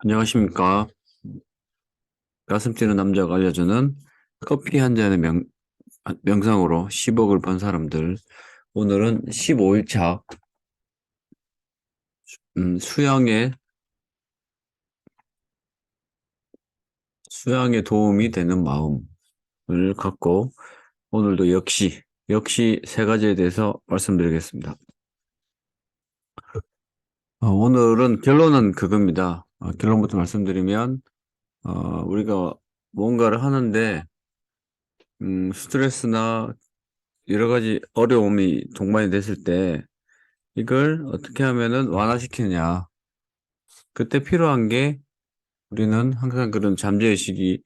안녕하십니까. 가슴 뛰는 남자가 알려주는 커피 한 잔의 명상으로 10억을 번 사람들. 오늘은 15일차 수양에 도움이 되는 마음을 갖고 오늘도 역시 세 가지에 대해서 말씀드리겠습니다. 오늘은 결론은 그겁니다. 결론부터 말씀드리면 우리가 뭔가를 하는데 스트레스나 여러 가지 어려움이 동반이 됐을 때 이걸 어떻게 하면은 완화시키느냐. 그때 필요한 게 우리는 항상 그런 현재의식이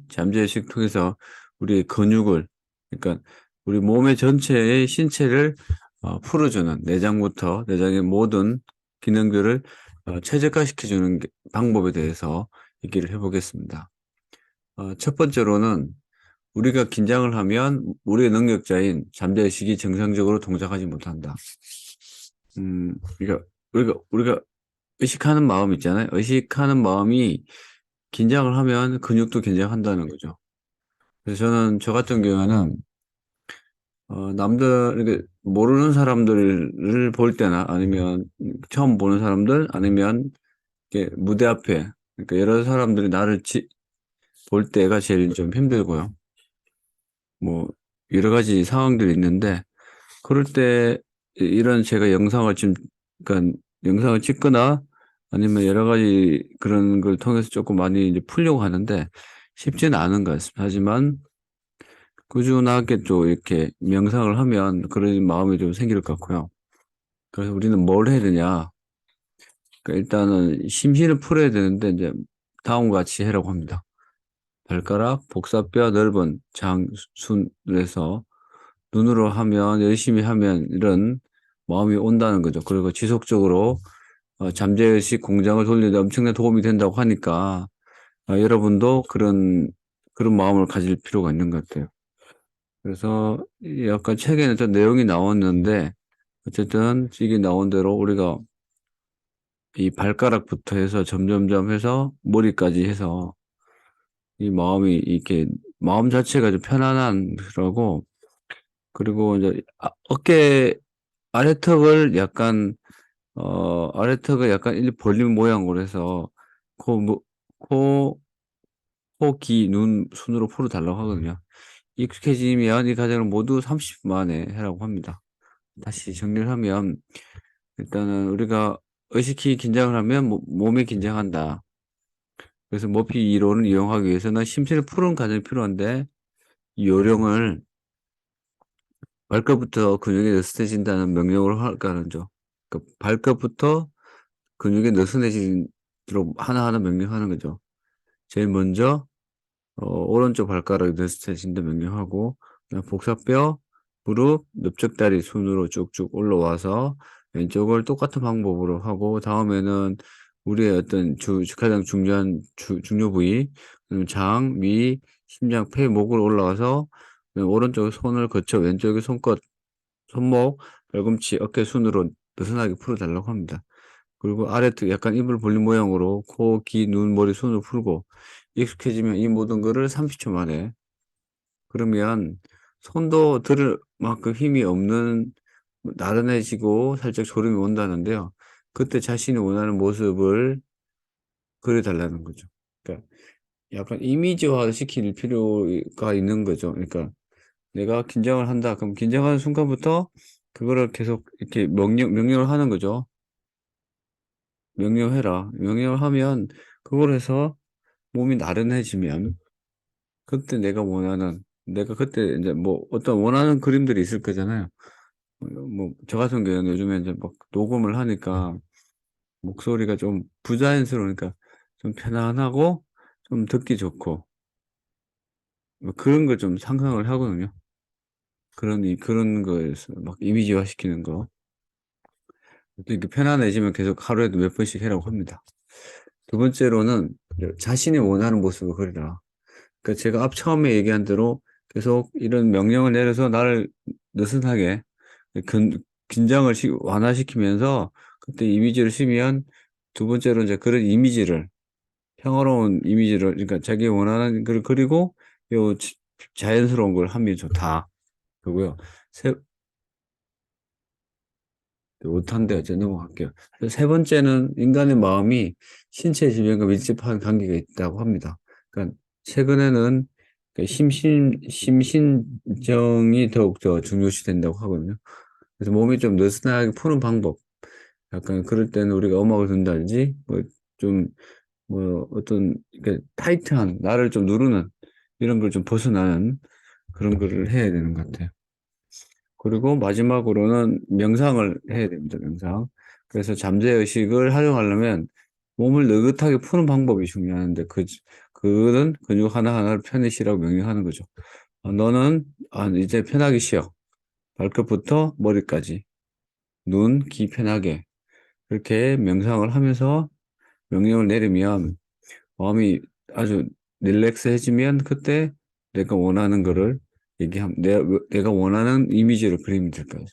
잠재의식 통해서 우리의 근육을, 그러니까 우리 몸의 전체의 신체를 풀어주는 내장의 모든 기능들을 최적화시켜주는 방법에 대해서 얘기를 해보겠습니다. 첫 번째로는 우리가 긴장을 하면 우리의 능력자인 잠재의식이 정상적으로 동작하지 못한다. 그러니까 우리가 의식하는 마음 있잖아요. 의식하는 마음이 긴장을 하면 근육도 긴장한다는 거죠. 그래서 저 같은 경우에는, 이렇게 모르는 사람들을 볼 때나 아니면 처음 보는 사람들 아니면 이렇게 무대 앞에, 그러니까 여러 사람들이 볼 때가 제일 좀 힘들고요. 뭐, 여러 가지 상황들이 있는데, 그럴 때 이런 제가 그러니까 영상을 찍거나 아니면 여러 가지 그런 걸 통해서 조금 많이 이제 풀려고 하는데 쉽지는 않은 것 같습니다. 하지만 꾸준하게 또 이렇게 명상을 하면 그런 마음이 좀 생길 것 같고요. 그래서 우리는 뭘 해야 되냐? 그러니까 일단은 심신을 풀어야 되는데 이제 다음과 같이 해라고 합니다. 발가락, 복사뼈, 넓은 장순에서 눈으로 하면, 열심히 하면 이런 마음이 온다는 거죠. 그리고 지속적으로 잠재의식 공장을 돌리는데 엄청난 도움이 된다고 하니까 여러분도 그런 마음을 가질 필요가 있는 것 같아요. 그래서 약간 책에는 좀 내용이 나왔는데 어쨌든 이게 나온 대로 우리가 이 발가락부터 해서 점점점 해서 머리까지 해서 이 마음이 이렇게 마음 자체가 좀 편안하고, 그리고 이제 어깨 아래턱을 약간 일 벌린 모양으로 해서 코, 뭐, 코, 귀, 눈 순으로 풀어달라고 하거든요. 익숙해지면 이 과정을 모두 30분 만에 하라고 합니다. 다시 정리를 하면 일단은 우리가 의식히 긴장을 하면 몸이 긴장한다. 그래서 모피 이론을 이용하기 위해서는 심신을 푸는 과정이 필요한데 이 요령을 발끝부터 근육이 느슨해진다는 명령을 할까는 죠. 그러니까 발끝부터 근육이 느슨해지도록 하나하나 명령하는 거죠. 제일 먼저 오른쪽 발가락이 느슨해진다 명령하고, 그다음 복사뼈, 무릎, 넓적다리 순으로 쭉쭉 올라와서 왼쪽을 똑같은 방법으로 하고, 다음에는 우리의 어떤 가장 중요한 중요 부위, 장, 위, 심장, 폐, 목으로 올라와서 오른쪽 손을 거쳐 왼쪽의 손목, 발꿈치, 어깨 순으로 느슨하게 풀어달라고 합니다. 그리고 아래쪽 약간 입을 벌린 모양으로 코, 귀, 눈, 머리, 손을 풀고 익숙해지면 이 모든 거를 30초 만에, 그러면 손도 들을 만큼 힘이 없는, 나른해지고 살짝 졸음이 온다는데요. 그때 자신이 원하는 모습을 그려달라는 거죠. 그러니까 약간 이미지화 시킬 필요가 있는 거죠. 그러니까 내가 긴장을 한다. 그럼 긴장하는 순간부터 그거를 계속 이렇게 명령을 하는 거죠. 명령해라. 명령을 하면 그걸 해서 몸이 나른해지면 그때 내가 그때 이제 뭐 어떤 원하는 그림들이 있을 거잖아요. 뭐 저 같은 경우는 요즘에 이제 막 녹음을 하니까 목소리가 좀 부자연스러우니까 좀 편안하고 좀 듣기 좋고 뭐 그런 걸 좀 상상을 하거든요. 그런 거에서 막 이미지화 시키는 거. 또 이렇게 편안해지면 계속 하루에도 몇 번씩 해라고 합니다. 두 번째로는 자신이 원하는 모습을 그리라. 그러니까 제가 처음에 얘기한 대로 계속 이런 명령을 내려서 나를 느슨하게 긴장을 완화시키면서 그때 이미지를 심으면 두 번째로 이제 그런 이미지를, 평화로운 이미지를, 그러니까 자기 원하는 걸 그리고 요 자연스러운 걸 하면 좋다. 그고요. 세, 못한데 이제 넘어갈게요. 세 번째는 인간의 마음이 신체 질병과 밀접한 관계가 있다고 합니다. 그러니까 최근에는 그 심신정이 더욱 더 중요시 된다고 하거든요. 그래서 몸이 좀 느슨하게 푸는 방법. 약간 그럴 때는 우리가 음악을 듣는다든지, 좀, 어떤, 타이트한, 나를 좀 누르는, 이런 걸 좀 벗어나는 그런 거를 해야 되는 것 같아요. 그리고 마지막으로는 명상을 해야 됩니다, 명상. 그래서 잠재의식을 활용하려면 몸을 느긋하게 푸는 방법이 중요한데, 그거는 근육 하나하나를 편히 쉬라고 명령하는 거죠. 너는, 이제 편하게 쉬어. 발끝부터 머리까지. 눈, 귀 편하게. 그렇게 명상을 하면서 명령을 내리면 마음이 아주 릴렉스해지면 그때 내가 원하는 거를 내가 원하는 이미지를 그리면 될 거예요.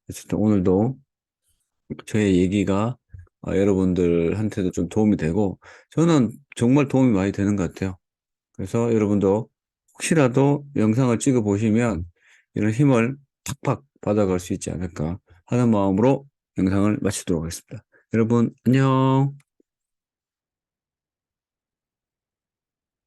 어쨌든 오늘도 저의 얘기가 여러분들한테도 좀 도움이 되고 저는 정말 도움이 많이 되는 것 같아요. 그래서 여러분도 혹시라도 영상을 찍어 보시면 이런 힘을 팍팍 받아갈 수 있지 않을까 하는 마음으로 영상을 마치도록 하겠습니다. 여러분 안녕.